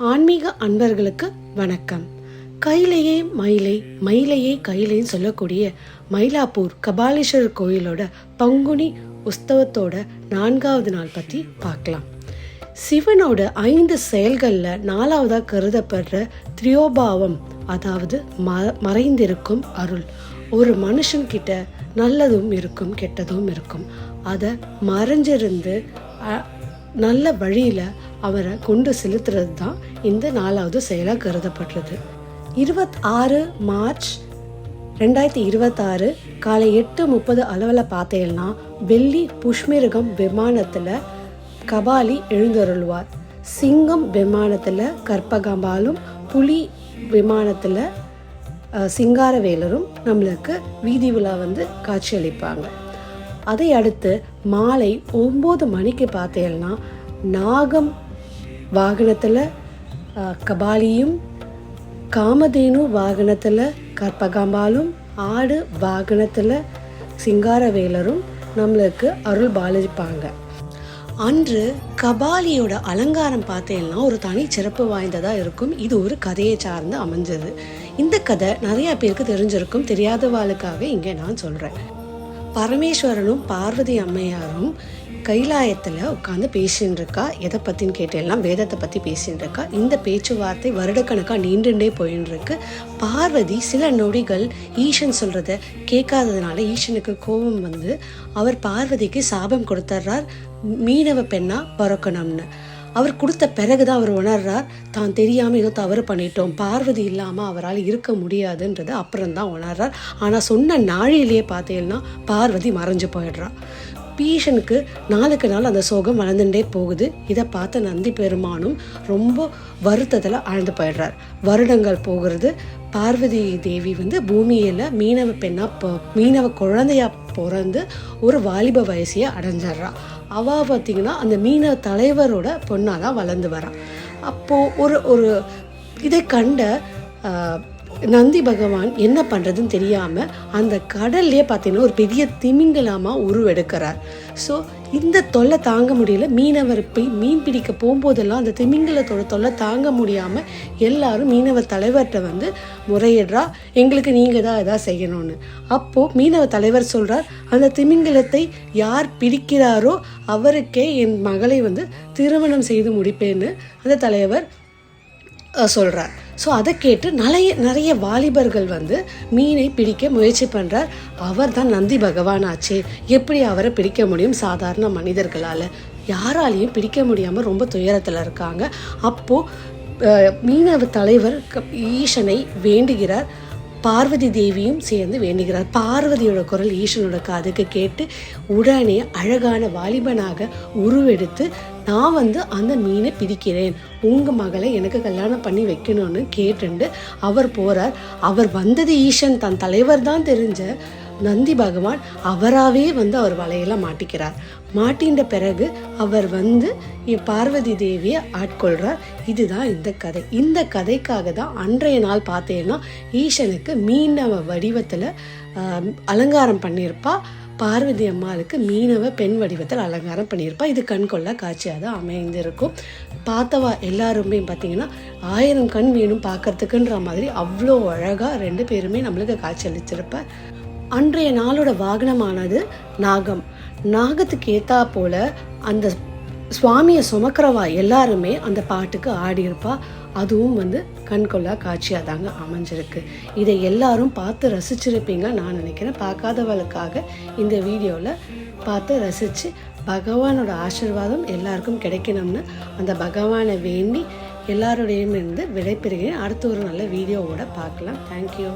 ஆன்மீக அன்பர்களுக்கு வணக்கம். கையிலேயே மயிலை, மயிலையே கையிலேன்னு சொல்லக்கூடிய மயிலாப்பூர் கபாலீஸ்வரர் கோயிலோட பங்குனி உற்சவத்தோட 4வது நாள் பற்றி பார்க்கலாம். சிவனோட 5 செயல்களில் 4வதாக கருதப்படுற திரியோபாவம், அதாவது மறைந்திருக்கும் அருள். ஒரு மனுஷன்கிட்ட நல்லதும் இருக்கும், கெட்டதும் இருக்கும். அதை மறைஞ்சிருந்து நல்ல வழியில் அவரை கொண்டு செலுத்துறது தான் இந்த 4வது செயலாக கருதப்படுறது. 26 மார்ச் 2026 காலை 8:30 அளவில் பார்த்தேன்னா வெள்ளி புஷ்மிருகம் விமானத்தில் கபாலி எழுந்தருள்வார். சிங்கம் விமானத்தில் கற்பகாம்பாலும், புலி விமானத்தில் சிங்காரவேலரும் நம்மளுக்கு வீதி விழா காட்சியளிப்பாங்க. அதை அடுத்து மாலை 9 மணிக்கு பார்த்தேன்னா நாகம் வாகனத்தில் கபாலியும், காமதேனு வாகனத்தில் கற்பகாம்பாலும், ஆடு வாகனத்தில் சிங்காரவேலரும் நம்மளுக்கு அருள் பாலிப்பாங்க. அன்று கபாலியோட அலங்காரம் பார்த்தேன்னா ஒரு தனி சிறப்பு வாய்ந்ததாக இருக்கும். இது ஒரு கதையை சார்ந்து அமைஞ்சது. இந்த கதை நிறையா பேருக்கு தெரிஞ்சிருக்கும், தெரியாதவாளுக்காக இங்கே நான் சொல்கிறேன். பரமேஸ்வரனும் பார்வதி அம்மையாரும் கைலாயத்தில் உட்காந்து பேசின்னு இருக்கா. எதை பற்றின்னு கேட்டெல்லாம் வேதத்தை பற்றி பேசின்னு இருக்கா. இந்த பேச்சுவார்த்தை வருடக்கணக்காக நீண்டுண்டே போயின்னு இருக்கு. பார்வதி சில நொடிகள் ஈசன் சொல்கிறத கேட்காததுனால ஈசனுக்கு கோபம் அவர் பார்வதிக்கு சாபம் கொடுத்துட்றார், மீனவ பெண்ணா பிறக்கணும்னு. அவர் கொடுத்த பிறகுதான் அவர் உணர்றார், தான் தெரியாமல் ஏதோ தவறு பண்ணிட்டோம், பார்வதி இல்லாமல் அவரால் இருக்க முடியாதுன்றது அப்புறம்தான் உணர்றார். ஆனால் சொன்ன நாழிலேயே பார்த்தீங்கன்னா பார்வதி மறைஞ்சு போயிடுறா. ஈசனுக்கு நாளுக்கு நாள் அந்த சோகம் வளர்ந்துட்டே போகுது. இதை பார்த்த நந்தி பெருமானும் ரொம்ப வருத்தத்தில் ஆழ்ந்து போயிடுறார். வருடங்கள் போகிறது. பார்வதி தேவி பூமியில் மீனவ பெண்ணா மீனவ குழந்தையா பிறந்து ஒரு வாலிப வயசையை அடைஞ்சிட்றா. அவள் பார்த்திங்கன்னா அந்த மீனவ தலைவரோட பொண்ணாக தான் வளர்ந்து வரா. அப்போது ஒரு இதை கண்ட நந்தி பகவான் என்ன பண்ணுறதுன்னு தெரியாமல் அந்த கடல்லே பார்த்தீங்கன்னா ஒரு பெரிய திமிங்கலமாக உருவெடுக்கிறார். ஸோ இந்த தொல்லை தாங்க முடியல. மீனவர் போய் மீன் பிடிக்க போகும்போதெல்லாம் அந்த திமிங்கலத்தோட தொல்லை தாங்க முடியாமல் எல்லாரும் மீனவ தலைவர்கிட்ட முறையிடுறா, எங்களுக்கு நீங்கள் தான் எதாவது செய்யணும்னு. அப்போது மீனவ தலைவர் சொல்கிறார், அந்த திமிங்கலத்தை யார் பிடிக்கிறாரோ அவருக்கே என் மகளை திருமணம் செய்து முடிப்பேன்னு அந்த தலைவர் சொல்கிறார். ஸோ அதை கேட்டு நிறைய வாலிபர்கள் மீனை பிடிக்க முயற்சி பண்ணுறார். அவர் தான் நந்தி பகவான் ஆச்சே, எப்படி அவரை பிடிக்க முடியும்? சாதாரண மனிதர்களால் யாராலையும் பிடிக்க முடியாமல் ரொம்ப துயரத்தில் இருக்காங்க. அப்போது மீனவ தலைவர் ஈசனை வேண்டுகிறார். பார்வதி தேவியும் சேர்ந்து வேண்டுகிறார். பார்வதியோட குரல் ஈசனோட காதுக்கு கேட்டு உடனே அழகான வாலிபனாக உருவெடுத்து, நான் அந்த மீனை பிடிக்கிறேன், உங்கள் மகளை எனக்கு கல்யாணம் பண்ணி வைக்கணும்னு கேட்டுண்டு அவர் போகிறார். அவர் வந்தது ஈசன் தன் தலைவர் தான் தெரிஞ்ச நந்தி பகவான் அவராகவே அவர் வலையெல்லாம் மாட்டிக்கிறார். மாட்டின்ற பிறகு அவர் பார்வதி தேவியை ஆட்கொள்கிறார். இதுதான் இந்த கதை. இந்த கதைக்காக தான் அன்றைய நாள் பார்த்தேன்னா ஈசனுக்கு மீனவ வடிவத்தில் அலங்காரம் பண்ணியிருப்பா. பார்வதி அம்மாளுக்கு மீனவ பெண் வடிவத்தில் அலங்காரம் பண்ணியிருப்பா. இது கண்கொள்ளா காட்சியாக தான் அமைந்திருக்கும். பார்த்தவா எல்லாருமே பார்த்திங்கன்னா 1000 கண் வேணும் பார்க்கறதுக்குன்ற மாதிரி அவ்வளோ அழகாக 2 பேருமே நம்மளுக்கு காட்சி அளிச்சிருப்ப. அன்றைய நாளோட வாகனமானது நாகம். நாகத்துக்கு ஏற்றா போல் அந்த சுவாமியை சுமக்கிறவா எல்லாருமே அந்த பாட்டுக்கு ஆடியிருப்பா. அதுவும் கண்கொள்ளா காட்சியாக தாங்க அமைஞ்சிருக்கு. இதை எல்லாரும் பார்த்து ரசிச்சிருப்பீங்க நான் நினைக்கிறேன். பார்க்காதவளுக்காக இந்த வீடியோவில் பார்த்து ரசித்து பகவானோட ஆசீர்வாதம் எல்லாருக்கும் கிடைக்கணும்னு அந்த பகவானை வேண்டி எல்லாரோடையும் விடைபெறுகிறேன். அடுத்த ஒரு நல்ல வீடியோவோட பார்க்கலாம். தேங்க்யூ.